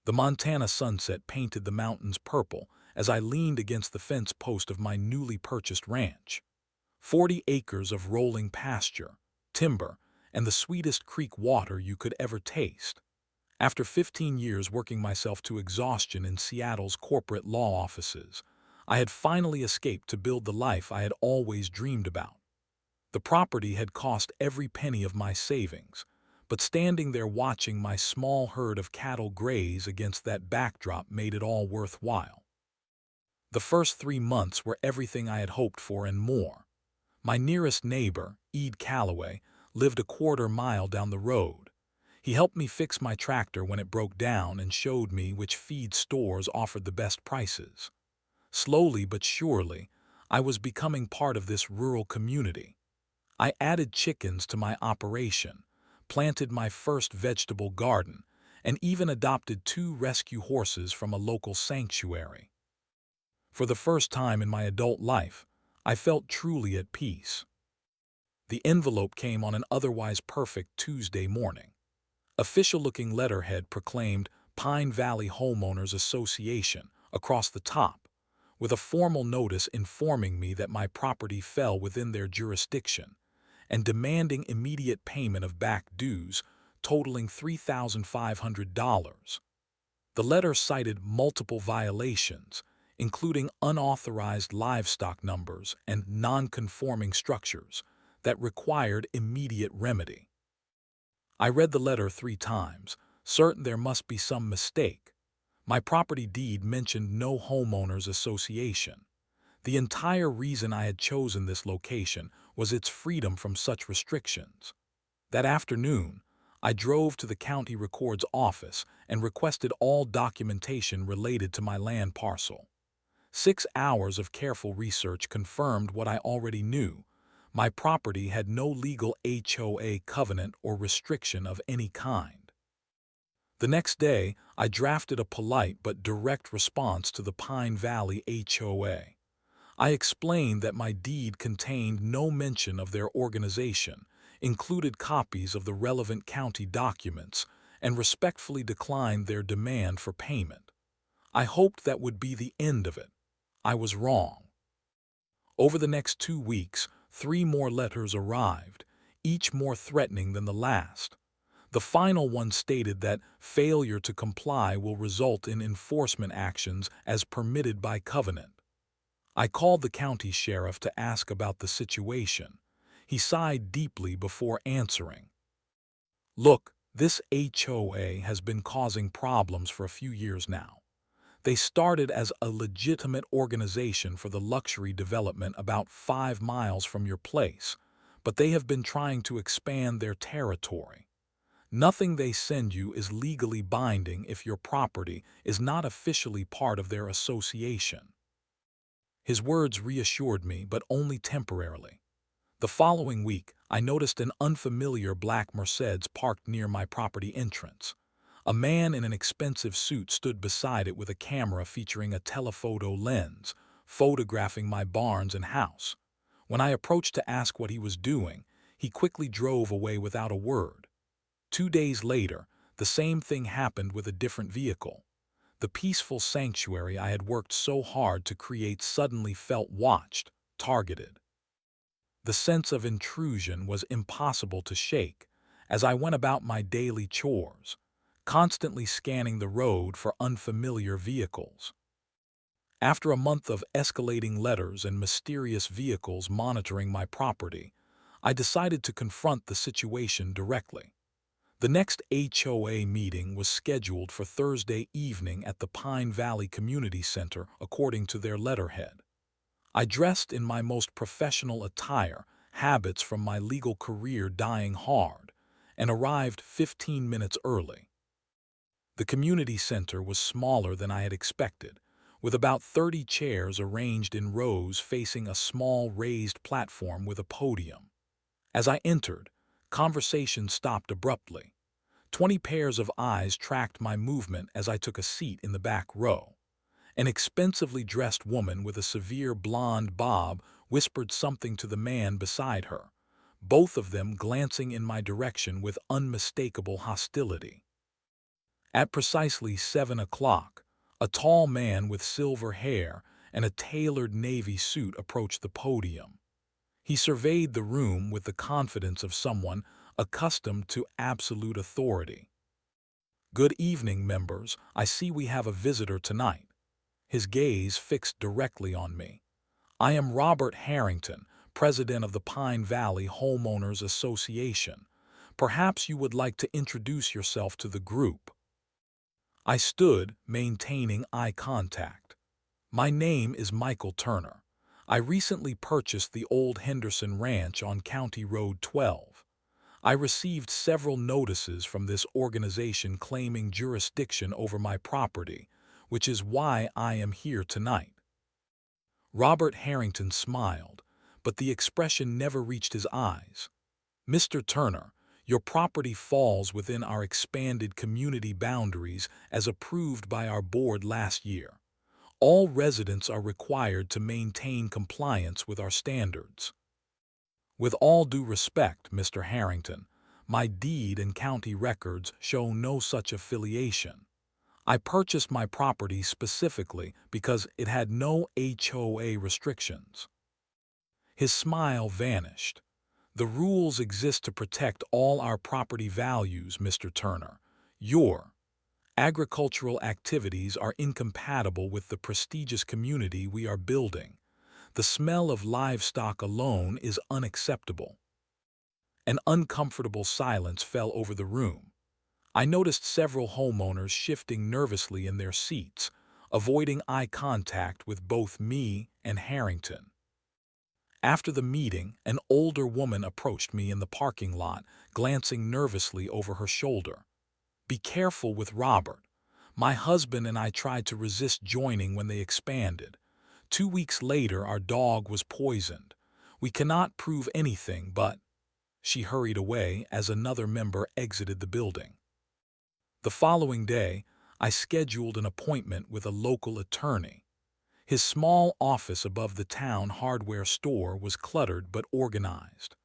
The Montana sunset painted the mountains purple as I leaned against the fence post of my newly purchased ranch. 40 acres of rolling pasture, timber, and the sweetest creek water you could ever taste. After 15 years working myself to exhaustion in Seattle's corporate law offices, I had finally escaped to build the life I had always dreamed about. The property had cost every penny of my savings, but standing there watching my small herd of cattle graze against that backdrop made it all worthwhile. The first 3 months were everything I had hoped for and more. My nearest neighbor, Ed Calloway, lived a quarter-mile down the road. He helped me fix my tractor when it broke down and showed me which feed stores offered the best prices. Slowly but surely, I was becoming part of this rural community. I added chickens to my operation, planted my first vegetable garden, and even adopted 2 rescue horses from a local sanctuary. For the first time in my adult life, I felt truly at peace. The envelope came on an otherwise perfect Tuesday morning. Official-looking letterhead proclaimed Pine Valley Homeowners Association across the top, with a formal notice informing me that my property fell within their jurisdiction and demanding immediate payment of back dues totaling $3,500. The letter cited multiple violations, including unauthorized livestock numbers and non-conforming structures, that required immediate remedy. I read the letter 3 times, certain there must be some mistake. My property deed mentioned no homeowners association. The entire reason I had chosen this location was its freedom from such restrictions. That afternoon, I drove to the county record's office and requested all documentation related to my land parcel. 6 hours of careful research confirmed what I already knew. My property had no legal HOA covenant or restriction of any kind. The next day, I drafted a polite but direct response to the Pine Valley HOA. I explained that my deed contained no mention of their organization, included copies of the relevant county documents, and respectfully declined their demand for payment. I hoped that would be the end of it. I was wrong. Over the next 2 weeks, 3 more letters arrived, each more threatening than the last. The final one stated that failure to comply will result in enforcement actions as permitted by covenant. I called the county sheriff to ask about the situation. He sighed deeply before answering. "Look, this HOA has been causing problems for a few years now. They started as a legitimate organization for the luxury development about 5 miles from your place, but they have been trying to expand their territory. Nothing they send you is legally binding if your property is not officially part of their association." His words reassured me, but only temporarily. The following week, I noticed an unfamiliar black Mercedes parked near my property entrance. A man in an expensive suit stood beside it with a camera featuring a telephoto lens, photographing my barns and house. When I approached to ask what he was doing, he quickly drove away without a word. 2 days later, the same thing happened with a different vehicle. The peaceful sanctuary I had worked so hard to create suddenly felt watched, targeted. The sense of intrusion was impossible to shake as I went about my daily chores, constantly scanning the road for unfamiliar vehicles. After a month of escalating letters and mysterious vehicles monitoring my property, I decided to confront the situation directly. The next HOA meeting was scheduled for Thursday evening at the Pine Valley Community Center, according to their letterhead. I dressed in my most professional attire, habits from my legal career dying hard, and arrived 15 minutes early. The community center was smaller than I had expected, with about 30 chairs arranged in rows facing a small raised platform with a podium. As I entered, conversation stopped abruptly. 20 pairs of eyes tracked my movement as I took a seat in the back row. An expensively dressed woman with a severe blonde bob whispered something to the man beside her, both of them glancing in my direction with unmistakable hostility. At precisely 7 o'clock, a tall man with silver hair and a tailored navy suit approached the podium. He surveyed the room with the confidence of someone accustomed to absolute authority. "Good evening, members. I see we have a visitor tonight." His gaze fixed directly on me. "I am Robert Harrington, president of the Pine Valley Homeowners Association. Perhaps you would like to introduce yourself to the group." I stood, maintaining eye contact. "My name is Michael Turner. I recently purchased the old Henderson Ranch on County Road 12. I received several notices from this organization claiming jurisdiction over my property, which is why I am here tonight." Robert Harrington smiled, but the expression never reached his eyes. "Mr. Turner, your property falls within our expanded community boundaries as approved by our board last year. All residents are required to maintain compliance with our standards." "With all due respect, Mr. Harrington, my deed and county records show no such affiliation. I purchased my property specifically because it had no HOA restrictions." His smile vanished. "The rules exist to protect all our property values, Mr. Turner. Your agricultural activities are incompatible with the prestigious community we are building. The smell of livestock alone is unacceptable." An uncomfortable silence fell over the room. I noticed several homeowners shifting nervously in their seats, avoiding eye contact with both me and Harrington. After the meeting, an older woman approached me in the parking lot, glancing nervously over her shoulder. "Be careful with Robert. My husband and I tried to resist joining when they expanded. 2 weeks later, our dog was poisoned. We cannot prove anything, but—" She hurried away as another member exited the building. The following day, I scheduled an appointment with a local attorney. His small office above the town hardware store was cluttered but organized.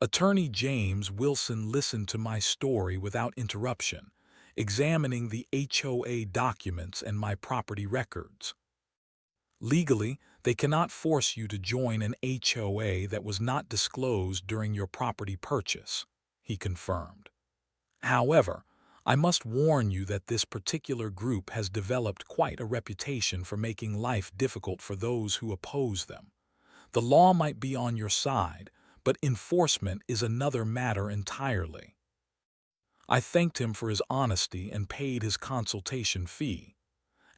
Attorney James Wilson listened to my story without interruption, examining the HOA documents and my property records. "Legally, they cannot force you to join an HOA that was not disclosed during your property purchase," he confirmed. "However, I must warn you that this particular group has developed quite a reputation for making life difficult for those who oppose them. The law might be on your side, but enforcement is another matter entirely." I thanked him for his honesty and paid his consultation fee.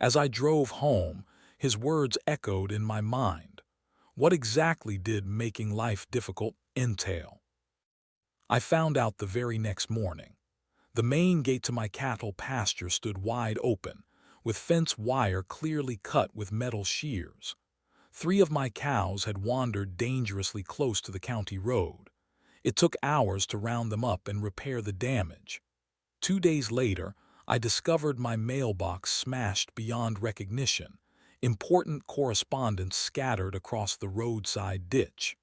As I drove home, his words echoed in my mind. What exactly did making life difficult entail? I found out the very next morning. The main gate to my cattle pasture stood wide open, with fence wire clearly cut with metal shears. 3 of my cows had wandered dangerously close to the county road. It took hours to round them up and repair the damage. 2 days later, I discovered my mailbox smashed beyond recognition, important correspondence scattered across the roadside ditch.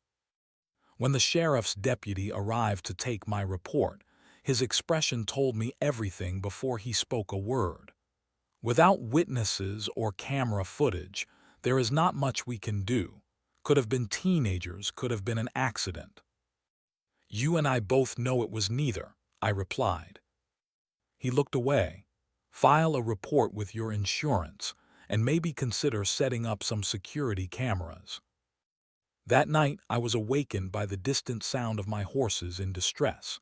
When the sheriff's deputy arrived to take my report, his expression told me everything before he spoke a word. "Without witnesses or camera footage, there is not much we can do. Could have been teenagers, could have been an accident." "You and I both know it was neither," I replied. He looked away. "File a report with your insurance, and maybe consider setting up some security cameras." That night, I was awakened by the distant sound of my horses in distress.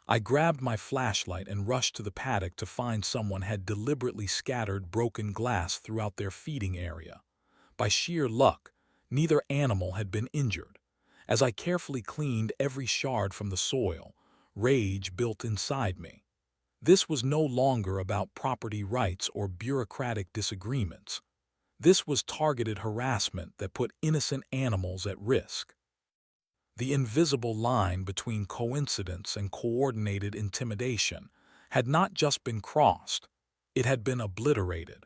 I grabbed my flashlight and rushed to the paddock to find someone had deliberately scattered broken glass throughout their feeding area. By sheer luck, neither animal had been injured. As I carefully cleaned every shard from the soil, rage built inside me. This was no longer about property rights or bureaucratic disagreements. This was targeted harassment that put innocent animals at risk. The invisible line between coincidence and coordinated intimidation had not just been crossed, it had been obliterated.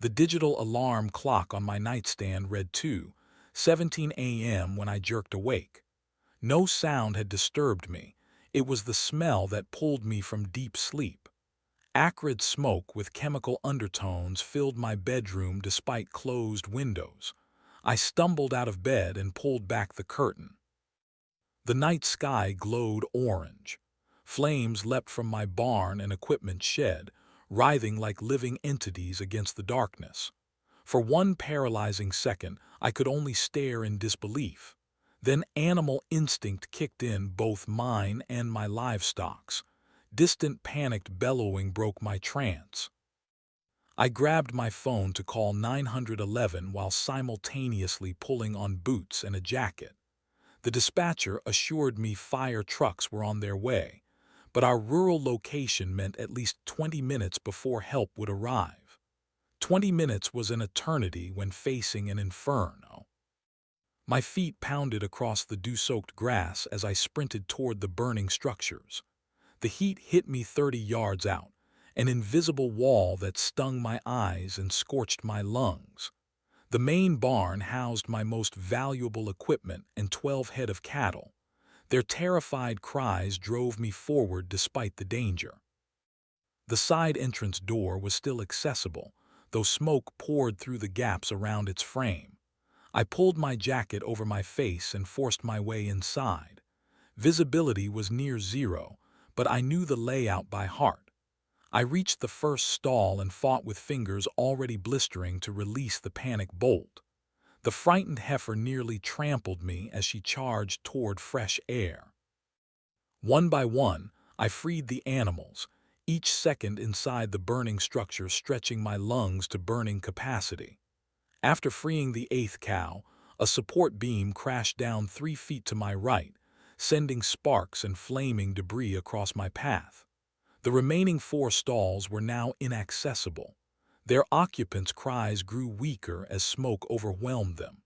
The digital alarm clock on my nightstand read 2:17 a.m. when I jerked awake. No sound had disturbed me. It was the smell that pulled me from deep sleep. Acrid smoke with chemical undertones filled my bedroom despite closed windows. I stumbled out of bed and pulled back the curtain. The night sky glowed orange. Flames leapt from my barn and equipment shed, writhing like living entities against the darkness. For one paralyzing second, I could only stare in disbelief. Then animal instinct kicked in, both mine and my livestock's. Distant panicked bellowing broke my trance. I grabbed my phone to call 911 while simultaneously pulling on boots and a jacket. The dispatcher assured me fire trucks were on their way, but our rural location meant at least 20 minutes before help would arrive. 20 minutes was an eternity when facing an inferno. My feet pounded across the dew-soaked grass as I sprinted toward the burning structures. The heat hit me 30 yards out, an invisible wall that stung my eyes and scorched my lungs. The main barn housed my most valuable equipment and 12 head of cattle. Their terrified cries drove me forward despite the danger. The side entrance door was still accessible, though smoke poured through the gaps around its frame. I pulled my jacket over my face and forced my way inside. Visibility was near zero, but I knew the layout by heart. I reached the first stall and fought with fingers already blistering to release the panic bolt. The frightened heifer nearly trampled me as she charged toward fresh air. One by one, I freed the animals, each second inside the burning structure stretching my lungs to burning capacity. After freeing the 8th cow, a support beam crashed down 3 feet to my right, sending sparks and flaming debris across my path. The remaining 4 stalls were now inaccessible. Their occupants' cries grew weaker as smoke overwhelmed them.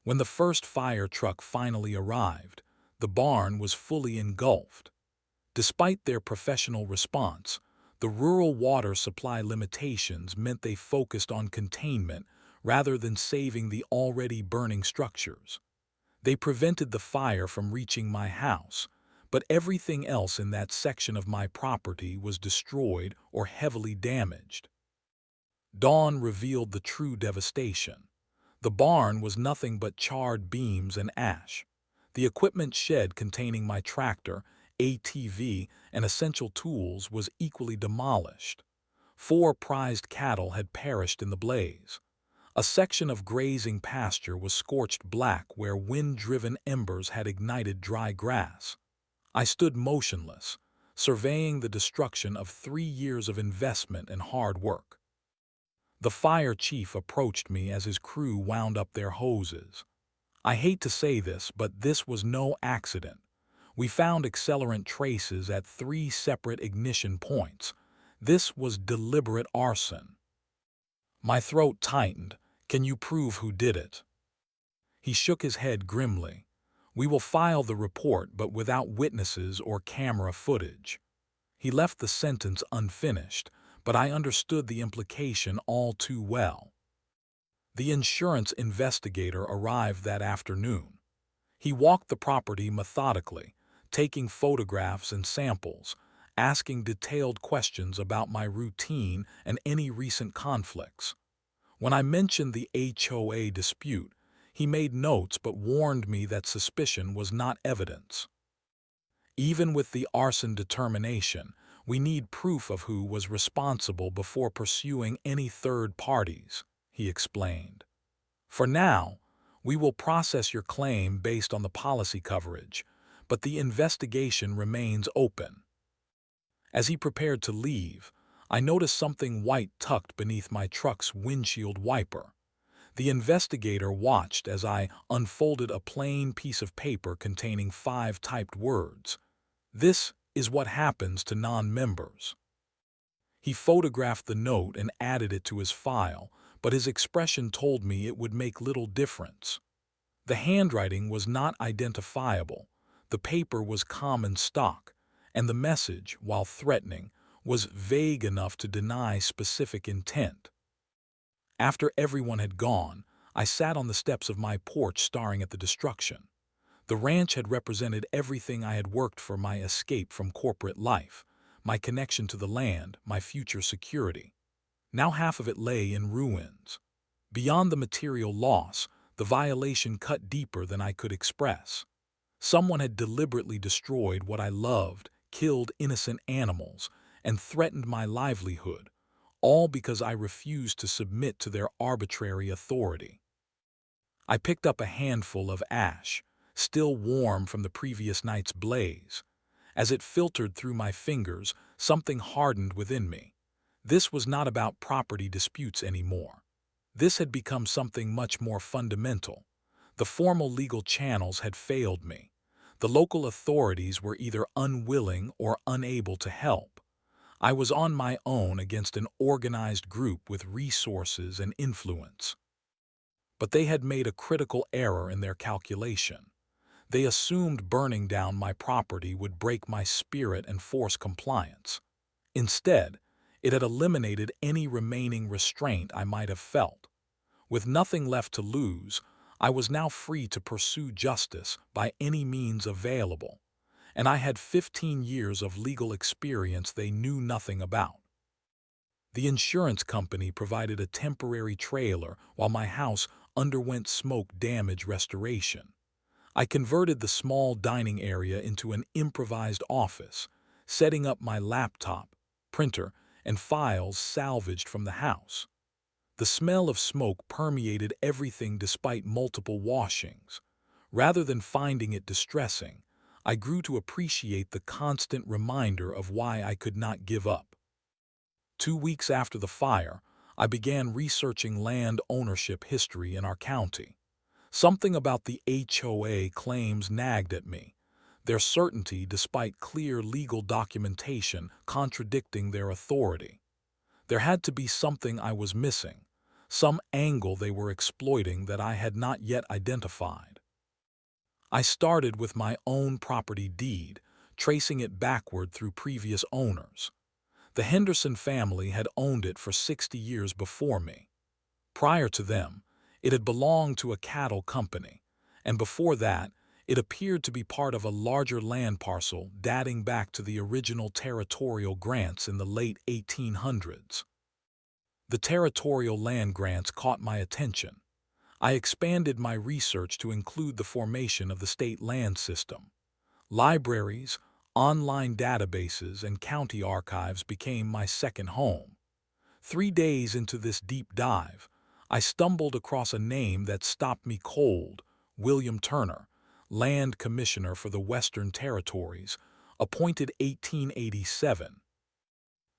When the first fire truck finally arrived, the barn was fully engulfed. Despite their professional response, the rural water supply limitations meant they focused on containment rather than saving the already burning structures. They prevented the fire from reaching my house, but everything else in that section of my property was destroyed or heavily damaged. Dawn revealed the true devastation. The barn was nothing but charred beams and ash. The equipment shed containing my tractor, ATV, and essential tools was equally demolished. 4 prized cattle had perished in the blaze. A section of grazing pasture was scorched black where wind-driven embers had ignited dry grass. I stood motionless, surveying the destruction of 3 years of investment and hard work. The fire chief approached me as his crew wound up their hoses. I hate to say this, but this was no accident. We found accelerant traces at 3 separate ignition points. This was deliberate arson. My throat tightened. Can you prove who did it? He shook his head grimly. We will file the report, but without witnesses or camera footage. He left the sentence unfinished, but I understood the implication all too well. The insurance investigator arrived that afternoon. He walked the property methodically, taking photographs and samples, asking detailed questions about my routine and any recent conflicts. When I mentioned the HOA dispute, he made notes but warned me that suspicion was not evidence. Even with the arson determination, we need proof of who was responsible before pursuing any third parties, he explained. For now, we will process your claim based on the policy coverage, but the investigation remains open. As he prepared to leave, I noticed something white tucked beneath my truck's windshield wiper. The investigator watched as I unfolded a plain piece of paper containing 5 typed words. This is what happens to non-members. He photographed the note and added it to his file, but his expression told me it would make little difference. The handwriting was not identifiable, the paper was common stock, and the message, while threatening, was vague enough to deny specific intent. After everyone had gone, I sat on the steps of my porch staring at the destruction. The ranch had represented everything I had worked for: my escape from corporate life, my connection to the land, my future security. Now half of it lay in ruins. Beyond the material loss, the violation cut deeper than I could express. Someone had deliberately destroyed what I loved, killed innocent animals, and threatened my livelihood, all because I refused to submit to their arbitrary authority. I picked up a handful of ash, still warm from the previous night's blaze. As it filtered through my fingers, something hardened within me. This was not about property disputes anymore. This had become something much more fundamental. The formal legal channels had failed me. The local authorities were either unwilling or unable to help. I was on my own against an organized group with resources and influence. But they had made a critical error in their calculation. They assumed burning down my property would break my spirit and force compliance. Instead, it had eliminated any remaining restraint I might have felt. With nothing left to lose, I was now free to pursue justice by any means available, and I had 15 years of legal experience they knew nothing about. The insurance company provided a temporary trailer while my house underwent smoke damage restoration. I converted the small dining area into an improvised office, setting up my laptop, printer, and files salvaged from the house. The smell of smoke permeated everything despite multiple washings. Rather than finding it distressing, I grew to appreciate the constant reminder of why I could not give up. 2 weeks after the fire, I began researching land ownership history in our county. Something about the HOA claims nagged at me, their certainty despite clear legal documentation contradicting their authority. There had to be something I was missing, some angle they were exploiting that I had not yet identified. I started with my own property deed, tracing it backward through previous owners. The Henderson family had owned it for 60 years before me. Prior to them, it had belonged to a cattle company, and before that, it appeared to be part of a larger land parcel dating back to the original territorial grants in the late 1800s. The territorial land grants caught my attention. I expanded my research to include the formation of the state land system. Libraries, online databases, and county archives became my second home. 3 days into this deep dive, I stumbled across a name that stopped me cold: William Turner, Land Commissioner for the Western Territories, appointed 1887.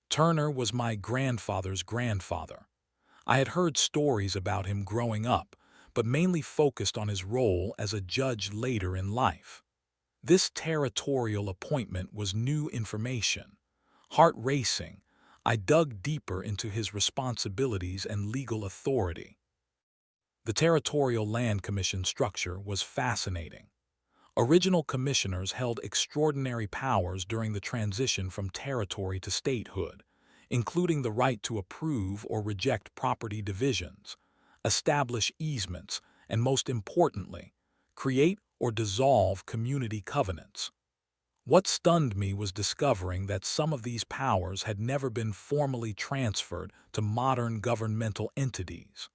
Turner was my grandfather's grandfather. I had heard stories about him growing up, but mainly focused on his role as a judge later in life. This territorial appointment was new information. Heart racing, I dug deeper into his responsibilities and legal authority. The Territorial Land Commission structure was fascinating. Original commissioners held extraordinary powers during the transition from territory to statehood, including the right to approve or reject property divisions, establish easements, and most importantly, create or dissolve community covenants. What stunned me was discovering that some of these powers had never been formally transferred to modern governmental entities.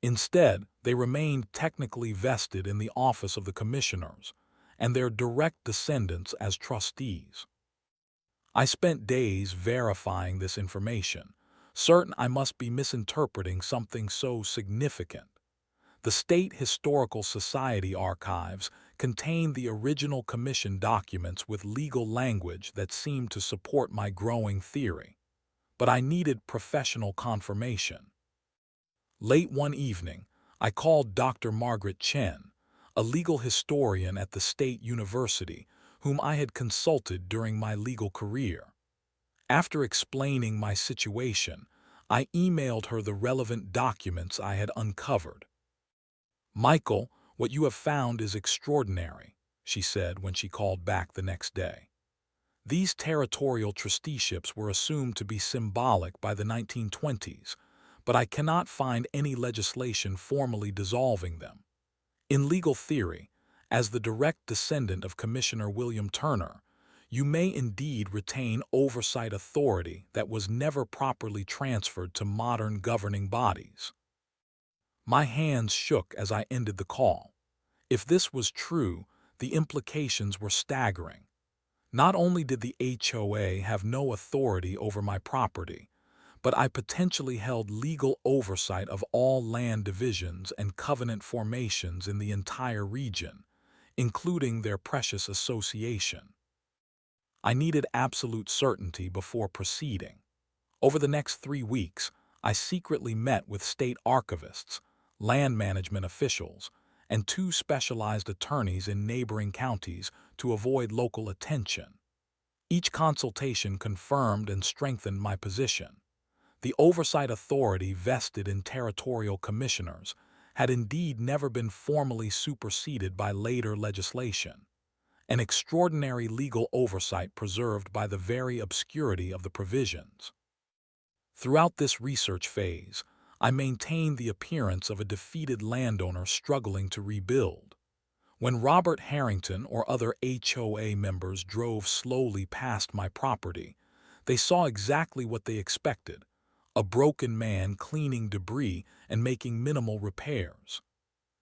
Instead, they remained technically vested in the office of the commissioners and their direct descendants as trustees. I spent days verifying this information, certain I must be misinterpreting something so significant. The State Historical Society archives contained the original commission documents with legal language that seemed to support my growing theory. But I needed professional confirmation. Late one evening, I called Dr. Margaret Chen, a legal historian at the State University, whom I had consulted during my legal career. After explaining my situation, I emailed her the relevant documents I had uncovered. "Michael, what you have found is extraordinary," she said when she called back the next day. These territorial trusteeships were assumed to be symbolic by the 1920s, but I cannot find any legislation formally dissolving them. In legal theory, as the direct descendant of Commissioner William Turner, you may indeed retain oversight authority that was never properly transferred to modern governing bodies. My hands shook as I ended the call. If this was true, the implications were staggering. Not only did the HOA have no authority over my property, but I potentially held legal oversight of all land divisions and covenant formations in the entire region, including their precious association. I needed absolute certainty before proceeding. Over the next 3 weeks, I secretly met with state archivists, land management officials, and 2 specialized attorneys in neighboring counties to avoid local attention. Each consultation confirmed and strengthened my position. The oversight authority vested in territorial commissioners had indeed never been formally superseded by later legislation, an extraordinary legal oversight preserved by the very obscurity of the provisions. Throughout this research phase, I maintained the appearance of a defeated landowner struggling to rebuild. When Robert Harrington or other HOA members drove slowly past my property, they saw exactly what they expected: a broken man cleaning debris and making minimal repairs.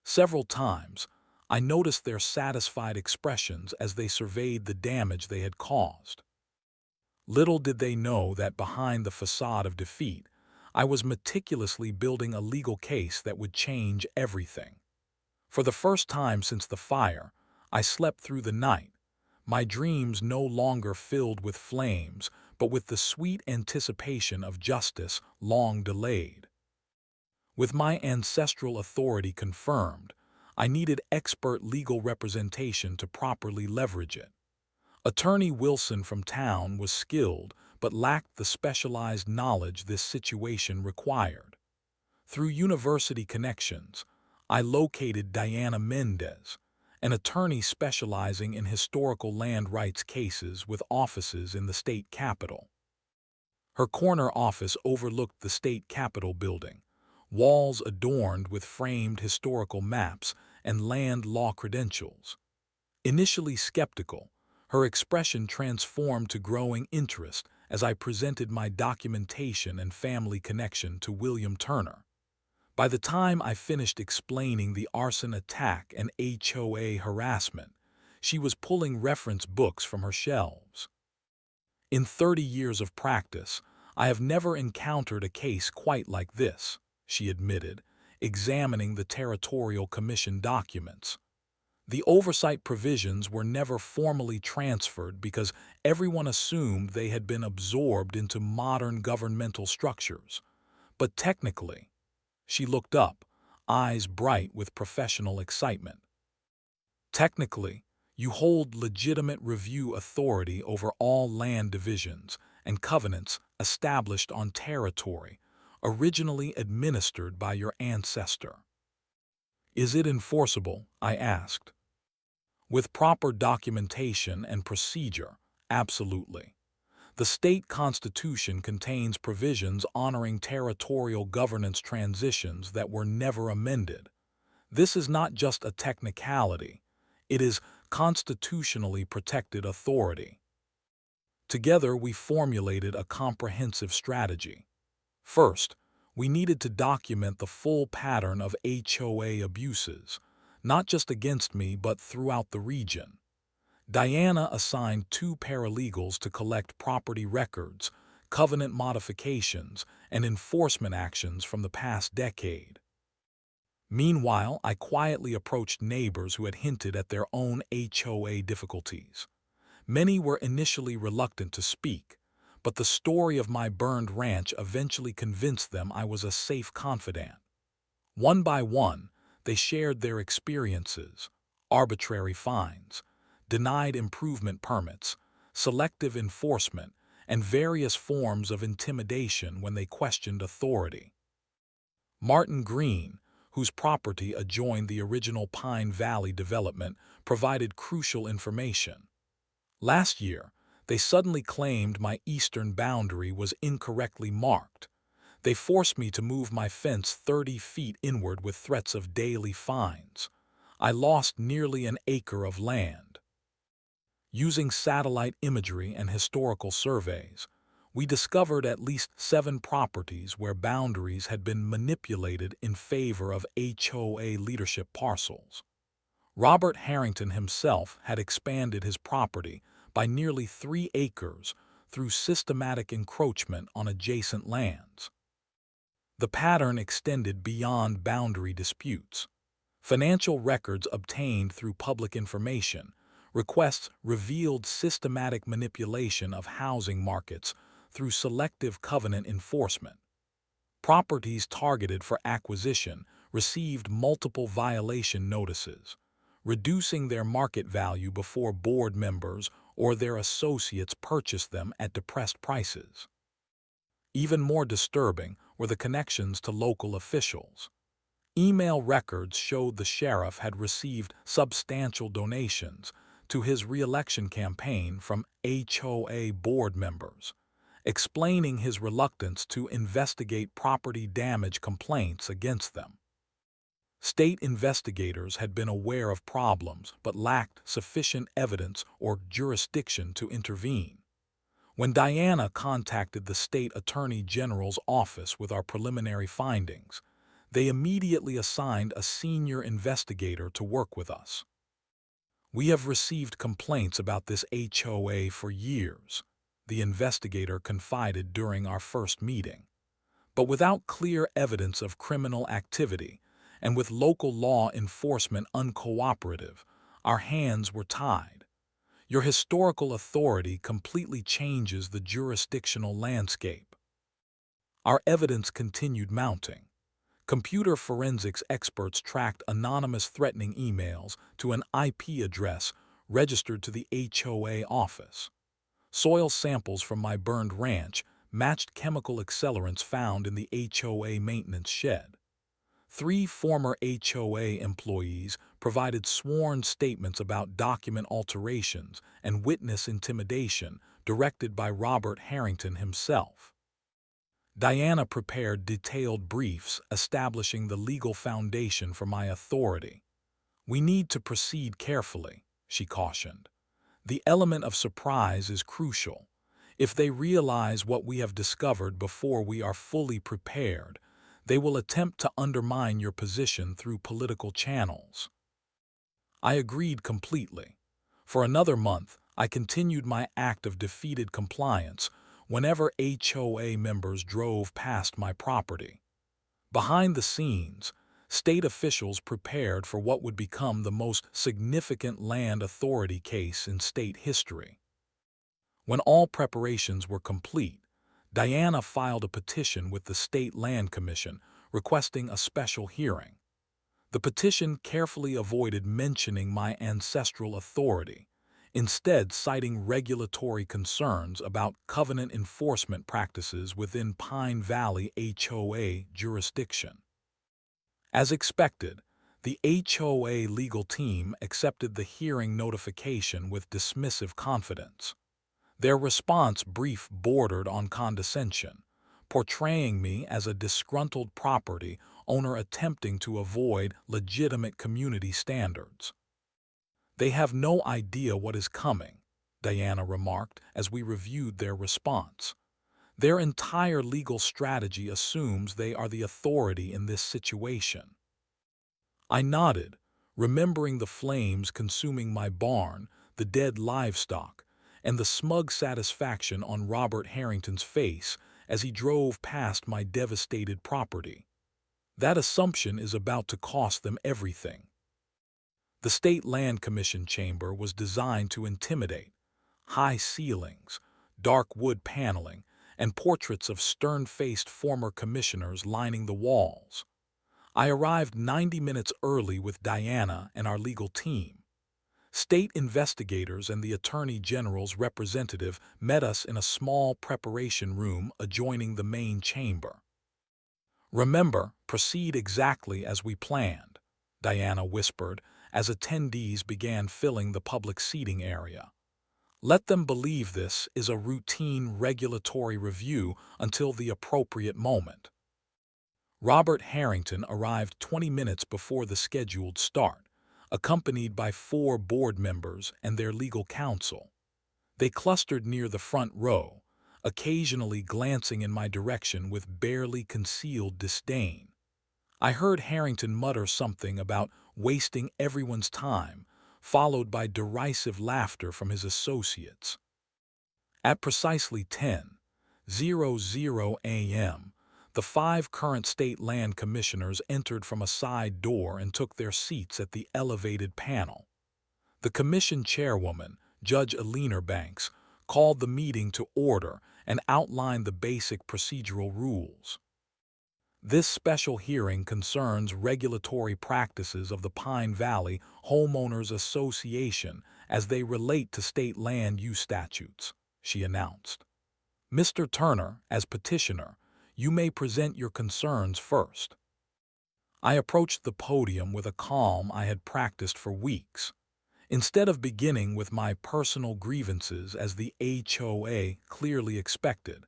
Several times, I noticed their satisfied expressions as they surveyed the damage they had caused. Little did they know that behind the facade of defeat, I was meticulously building a legal case that would change everything. For the first time since the fire, I slept through the night, my dreams no longer filled with flames, but with the sweet anticipation of justice long delayed. With my ancestral authority confirmed, I needed expert legal representation to properly leverage it. Attorney Wilson from town was skilled but lacked the specialized knowledge this situation required. Through university connections, I located Diana Mendez, an attorney specializing in historical land rights cases with offices in the state capitol. Her corner office overlooked the state capitol building, walls adorned with framed historical maps and land law credentials. Initially skeptical, her expression transformed to growing interest as I presented my documentation and family connection to William Turner. By the time I finished explaining the arson attack and HOA harassment, she was pulling reference books from her shelves. In 30 years of practice, I have never encountered a case quite like this, she admitted, examining the Territorial Commission documents. The oversight provisions were never formally transferred because everyone assumed they had been absorbed into modern governmental structures. But technically, she looked up, eyes bright with professional excitement. Technically, you hold legitimate review authority over all land divisions and covenants established on territory, originally administered by your ancestor. Is it enforceable? I asked. With proper documentation and procedure, absolutely. The state constitution contains provisions honoring territorial governance transitions that were never amended. This is not just a technicality, it is constitutionally protected authority. Together, we formulated a comprehensive strategy. First, we needed to document the full pattern of HOA abuses, not just against me but throughout the region. Diana assigned 2 paralegals to collect property records, covenant modifications, and enforcement actions from the past decade. Meanwhile, I quietly approached neighbors who had hinted at their own HOA difficulties. Many were initially reluctant to speak, but the story of my burned ranch eventually convinced them I was a safe confidant. One by one, they shared their experiences: arbitrary fines, denied improvement permits, selective enforcement, and various forms of intimidation when they questioned authority. Martin Green, whose property adjoined the original Pine Valley development, provided crucial information. Last year, they suddenly claimed my eastern boundary was incorrectly marked. They forced me to move my fence 30 feet inward with threats of daily fines. I lost nearly an acre of land. Using satellite imagery and historical surveys, we discovered at least 7 properties where boundaries had been manipulated in favor of HOA leadership parcels. Robert Harrington himself had expanded his property by nearly 3 acres through systematic encroachment on adjacent lands. The pattern extended beyond boundary disputes. Financial records obtained through public information requests revealed systematic manipulation of housing markets through selective covenant enforcement. Properties targeted for acquisition received multiple violation notices, reducing their market value before board members or their associates purchased them at depressed prices. Even more disturbing were the connections to local officials. Email records showed the sheriff had received substantial donations to his re-election campaign from HOA board members, explaining his reluctance to investigate property damage complaints against them. State investigators had been aware of problems but lacked sufficient evidence or jurisdiction to intervene. When Diana contacted the state attorney general's office with our preliminary findings, they immediately assigned a senior investigator to work with us. "We have received complaints about this HOA for years," the investigator confided during our first meeting. "But without clear evidence of criminal activity, and with local law enforcement uncooperative, our hands were tied. Your historical authority completely changes the jurisdictional landscape." Our evidence continued mounting. Computer forensics experts tracked anonymous threatening emails to an IP address registered to the HOA office. Soil samples from my burned ranch matched chemical accelerants found in the HOA maintenance shed. 3 former HOA employees provided sworn statements about document alterations and witness intimidation directed by Robert Harrington himself. Diana prepared detailed briefs establishing the legal foundation for my authority. "We need to proceed carefully," she cautioned. "The element of surprise is crucial. If they realize what we have discovered before we are fully prepared, they will attempt to undermine your position through political channels." I agreed completely. For another month, I continued my act of defeated compliance whenever HOA members drove past my property. Behind the scenes, state officials prepared for what would become the most significant land authority case in state history. When all preparations were complete, Diana filed a petition with the State Land Commission requesting a special hearing. The petition carefully avoided mentioning my ancestral authority, instead citing regulatory concerns about covenant enforcement practices within Pine Valley HOA jurisdiction. As expected, the HOA legal team accepted the hearing notification with dismissive confidence. Their response brief bordered on condescension, portraying me as a disgruntled property owner attempting to avoid legitimate community standards. "They have no idea what is coming," Diana remarked as we reviewed their response. "Their entire legal strategy assumes they are the authority in this situation." I nodded, remembering the flames consuming my barn, the dead livestock, and the smug satisfaction on Robert Harrington's face as he drove past my devastated property. That assumption is about to cost them everything. The State Land Commission chamber was designed to intimidate. High ceilings, dark wood paneling, and portraits of stern-faced former commissioners lining the walls. I arrived 90 minutes early with Diana and our legal team. State investigators and the Attorney General's representative met us in a small preparation room adjoining the main chamber. "Remember, proceed exactly as we planned," Diana whispered as attendees began filling the public seating area. "Let them believe this is a routine regulatory review until the appropriate moment." Robert Harrington arrived 20 minutes before the scheduled start, accompanied by 4 board members and their legal counsel. They clustered near the front row, occasionally glancing in my direction with barely concealed disdain. I heard Harrington mutter something about wasting everyone's time, followed by derisive laughter from his associates. At precisely 10:00 a.m., the 5 current state land commissioners entered from a side door and took their seats at the elevated panel. The commission chairwoman, Judge Alina Banks, called the meeting to order and outlined the basic procedural rules. This special hearing concerns regulatory practices of the Pine Valley Homeowners Association as they relate to state land use statutes, she announced. Mr. Turner, as petitioner, you may present your concerns first. I approached the podium with a calm I had practiced for weeks. Instead of beginning with my personal grievances as the HOA clearly expected,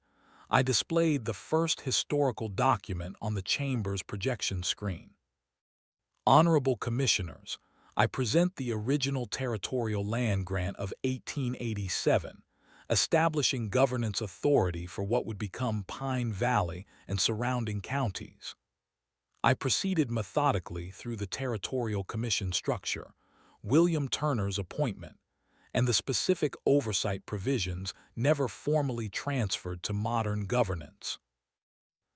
I displayed the first historical document on the Chamber's projection screen. Honorable Commissioners, I present the original territorial land grant of 1887, establishing governance authority for what would become Pine Valley and surrounding counties. I proceeded methodically through the territorial commission structure, William Turner's appointment, and the specific oversight provisions never formally transferred to modern governance.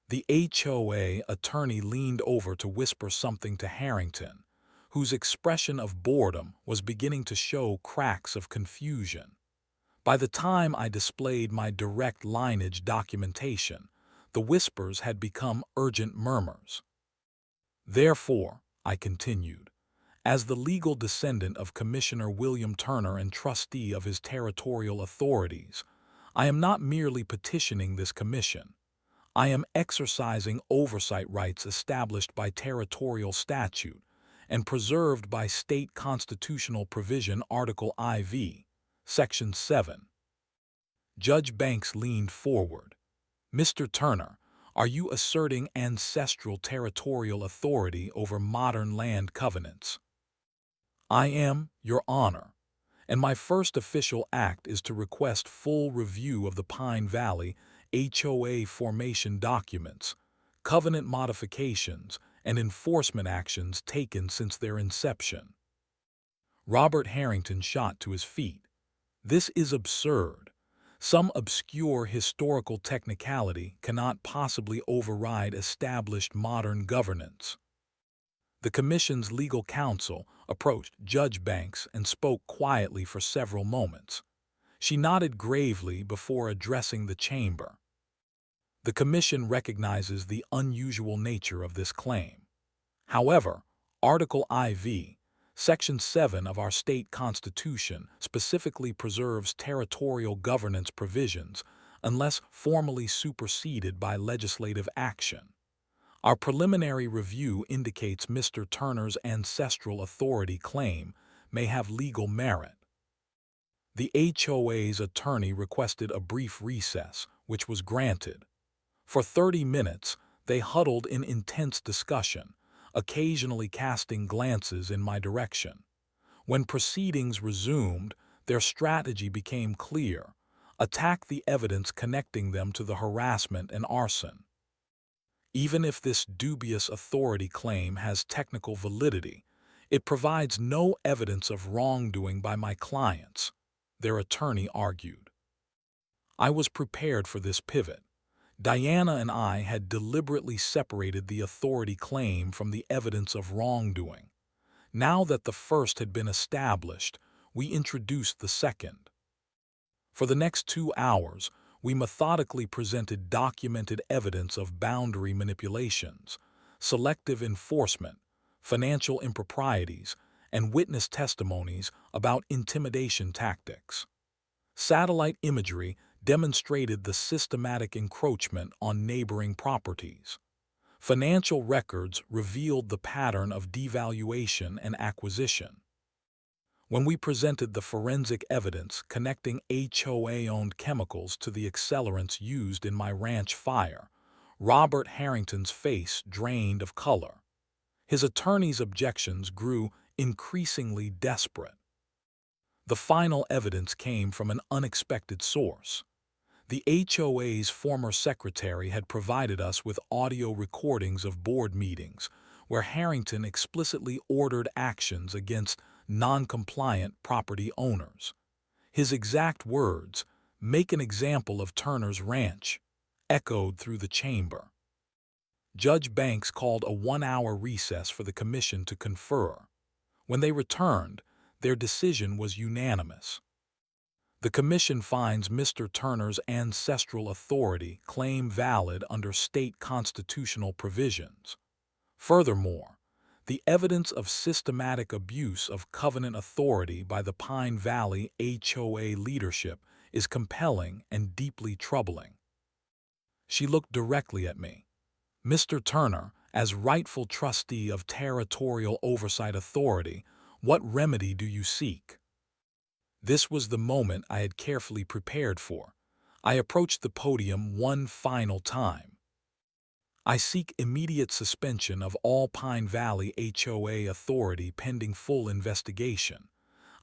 The HOA attorney leaned over to whisper something to Harrington, whose expression of boredom was beginning to show cracks of confusion. By the time I displayed my direct lineage documentation, the whispers had become urgent murmurs. Therefore, I continued, as the legal descendant of Commissioner William Turner and trustee of his territorial authorities, I am not merely petitioning this commission. I am exercising oversight rights established by territorial statute and preserved by state constitutional provision Article IV, Section 7. Judge Banks leaned forward. Mr. Turner, are you asserting ancestral territorial authority over modern land covenants? I am, Your Honor, and my first official act is to request full review of the Pine Valley HOA formation documents, covenant modifications, and enforcement actions taken since their inception. Robert Harrington shot to his feet. This is absurd. Some obscure historical technicality cannot possibly override established modern governance. The Commission's legal counsel approached Judge Banks and spoke quietly for several moments. She nodded gravely before addressing the chamber. The Commission recognizes the unusual nature of this claim. However, Article IV, Section 7 of our state constitution specifically preserves territorial governance provisions unless formally superseded by legislative action. Our preliminary review indicates Mr. Turner's ancestral authority claim may have legal merit. The HOA's attorney requested a brief recess, which was granted. For 30 minutes, they huddled in intense discussion, occasionally casting glances in my direction. When proceedings resumed, their strategy became clear: attack the evidence connecting them to the harassment and arson. Even if this dubious authority claim has technical validity, it provides no evidence of wrongdoing by my clients, their attorney argued. I was prepared for this pivot. Diana and I had deliberately separated the authority claim from the evidence of wrongdoing. Now that the first had been established, we introduced the second. For the next 2 hours, we methodically presented documented evidence of boundary manipulations, selective enforcement, financial improprieties, and witness testimonies about intimidation tactics. Satellite imagery demonstrated the systematic encroachment on neighboring properties. Financial records revealed the pattern of devaluation and acquisition. When we presented the forensic evidence connecting HOA-owned chemicals to the accelerants used in my ranch fire, Robert Harrington's face drained of color. His attorney's objections grew increasingly desperate. The final evidence came from an unexpected source. The HOA's former secretary had provided us with audio recordings of board meetings where Harrington explicitly ordered actions against non-compliant property owners. His exact words, "Make an example of Turner's Ranch," echoed through the chamber. Judge Banks called a 1-hour recess for the commission to confer. When they returned, their decision was unanimous. The commission finds Mr. Turner's ancestral authority claim valid under state constitutional provisions. Furthermore, the evidence of systematic abuse of covenant authority by the Pine Valley HOA leadership is compelling and deeply troubling. She looked directly at me. "Mr. Turner, as rightful trustee of Territorial Oversight Authority, what remedy do you seek?" This was the moment I had carefully prepared for. I approached the podium one final time. "I seek immediate suspension of all Pine Valley HOA authority pending full investigation.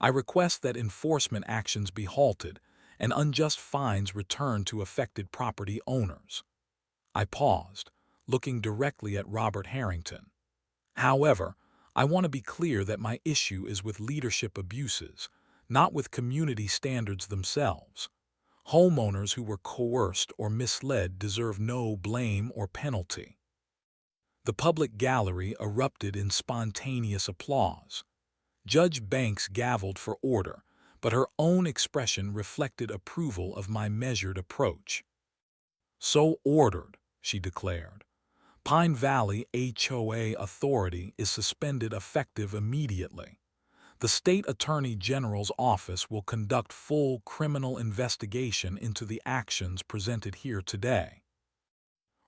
I request that enforcement actions be halted and unjust fines returned to affected property owners." I paused, looking directly at Robert Harrington. "However, I want to be clear that my issue is with leadership abuses, not with community standards themselves. Homeowners who were coerced or misled deserve no blame or penalty." The public gallery erupted in spontaneous applause. Judge Banks gavelled for order, but her own expression reflected approval of my measured approach. "So ordered," she declared. "Pine Valley HOA authority is suspended effective immediately. The State Attorney General's office will conduct full criminal investigation into the actions presented here today."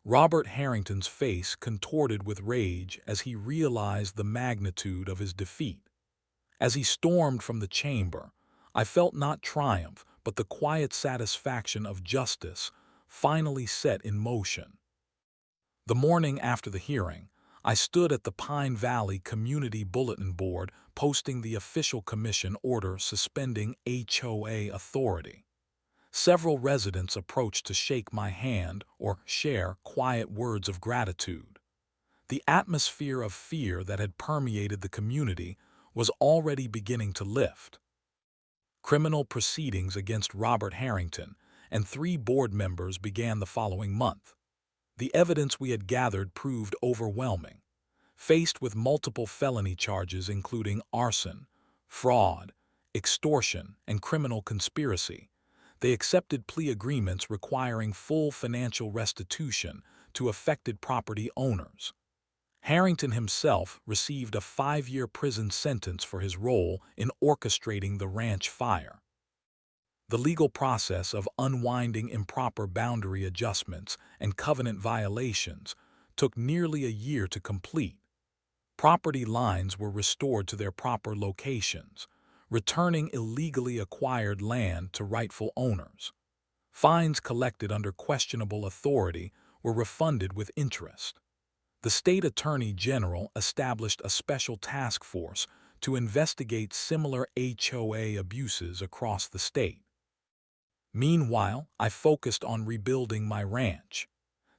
Robert Harrington's face contorted with rage as he realized the magnitude of his defeat. As he stormed from the chamber, I felt not triumph but the quiet satisfaction of justice finally set in motion. The morning after the hearing, I stood at the Pine Valley Community Bulletin Board posting the official commission order suspending HOA authority. Several residents approached to shake my hand or share quiet words of gratitude. The atmosphere of fear that had permeated the community was already beginning to lift. Criminal proceedings against Robert Harrington and 3 board members began the following month. The evidence we had gathered proved overwhelming. Faced with multiple felony charges including arson, fraud, extortion, and criminal conspiracy, they accepted plea agreements requiring full financial restitution to affected property owners. Harrington himself received a 5-year prison sentence for his role in orchestrating the ranch fire. The legal process of unwinding improper boundary adjustments and covenant violations took nearly a year to complete. Property lines were restored to their proper locations, returning illegally acquired land to rightful owners. Fines collected under questionable authority were refunded with interest. The State Attorney General established a special task force to investigate similar HOA abuses across the state. Meanwhile, I focused on rebuilding my ranch.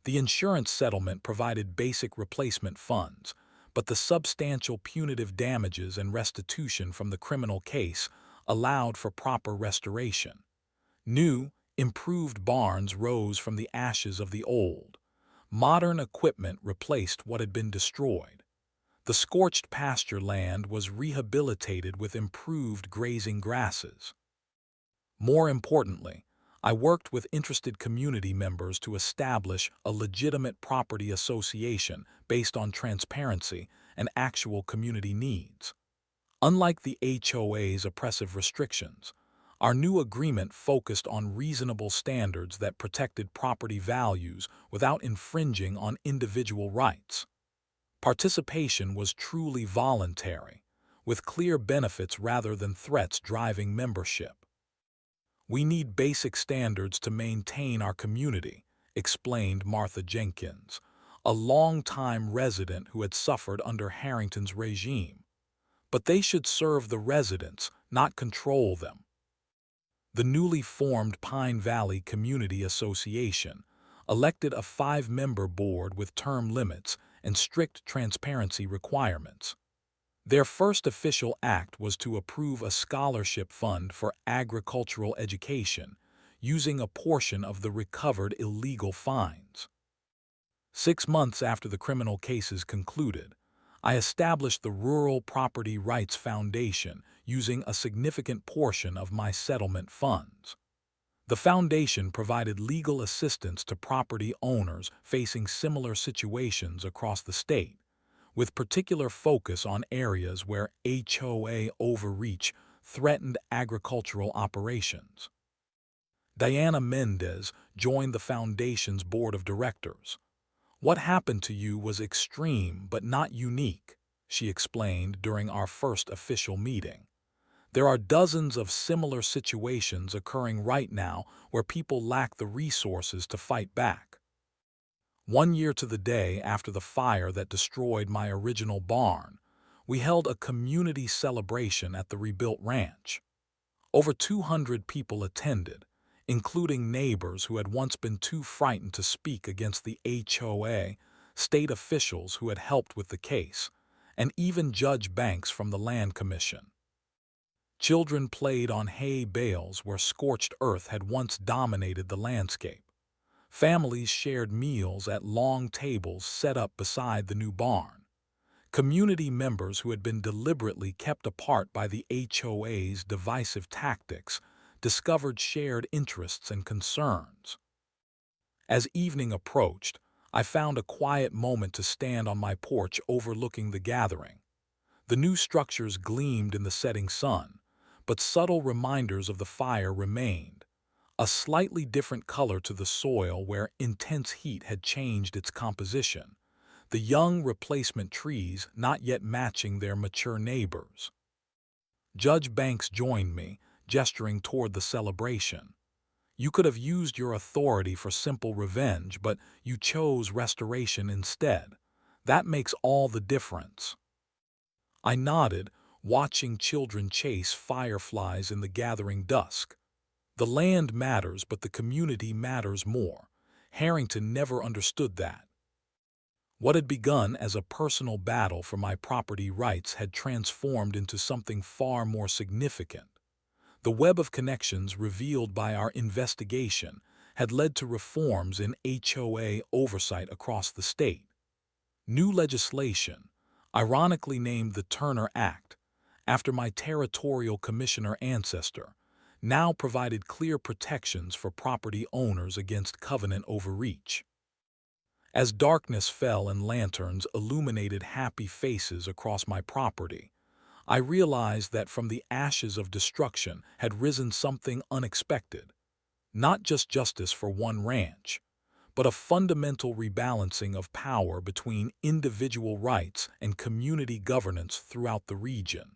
The insurance settlement provided basic replacement funds, but the substantial punitive damages and restitution from the criminal case allowed for proper restoration. New, improved barns rose from the ashes of the old. Modern equipment replaced what had been destroyed. The scorched pasture land was rehabilitated with improved grazing grasses. More importantly, I worked with interested community members to establish a legitimate property association based on transparency and actual community needs. Unlike the HOA's oppressive restrictions, our new agreement focused on reasonable standards that protected property values without infringing on individual rights. Participation was truly voluntary, with clear benefits rather than threats driving membership. "We need basic standards to maintain our community," explained Martha Jenkins, a long-time resident who had suffered under Harrington's regime. but they should serve the residents, not control them. The newly formed Pine Valley Community Association elected a 5-member board with term limits and strict transparency requirements. Their first official act was to approve a scholarship fund for agricultural education, using a portion of the recovered illegal fines. 6 months after the criminal cases concluded, I established the Rural Property Rights Foundation using a significant portion of my settlement funds. The foundation provided legal assistance to property owners facing similar situations across the state, with particular focus on areas where HOA overreach threatened agricultural operations. Diana Mendez joined the foundation's board of directors. "What happened to you was extreme but not unique," she explained during our first official meeting. "There are dozens of similar situations occurring right now where people lack the resources to fight back." 1 year to the day after the fire that destroyed my original barn, we held a community celebration at the rebuilt ranch. Over 200 people attended, including neighbors who had once been too frightened to speak against the HOA, state officials who had helped with the case, and even Judge Banks from the Land Commission. Children played on hay bales where scorched earth had once dominated the landscape. Families shared meals at long tables set up beside the new barn. Community members who had been deliberately kept apart by the HOA's divisive tactics discovered shared interests and concerns. As evening approached, I found a quiet moment to stand on my porch overlooking the gathering. The new structures gleamed in the setting sun, but subtle reminders of the fire remained. A slightly different color to the soil where intense heat had changed its composition, the young replacement trees not yet matching their mature neighbors. Judge Banks joined me, gesturing toward the celebration. "You could have used your authority for simple revenge, but you chose restoration instead. That makes all the difference." I nodded, watching children chase fireflies in the gathering dusk. The land matters, but the community matters more. Harrington never understood that. What had begun as a personal battle for my property rights had transformed into something far more significant. The web of connections revealed by our investigation had led to reforms in HOA oversight across the state. New legislation, ironically named the Turner Act, after my territorial commissioner ancestor, now provided clear protections for property owners against covenant overreach. As darkness fell and lanterns illuminated happy faces across my property, I realized that from the ashes of destruction had risen something unexpected, not just justice for one ranch, but a fundamental rebalancing of power between individual rights and community governance throughout the region.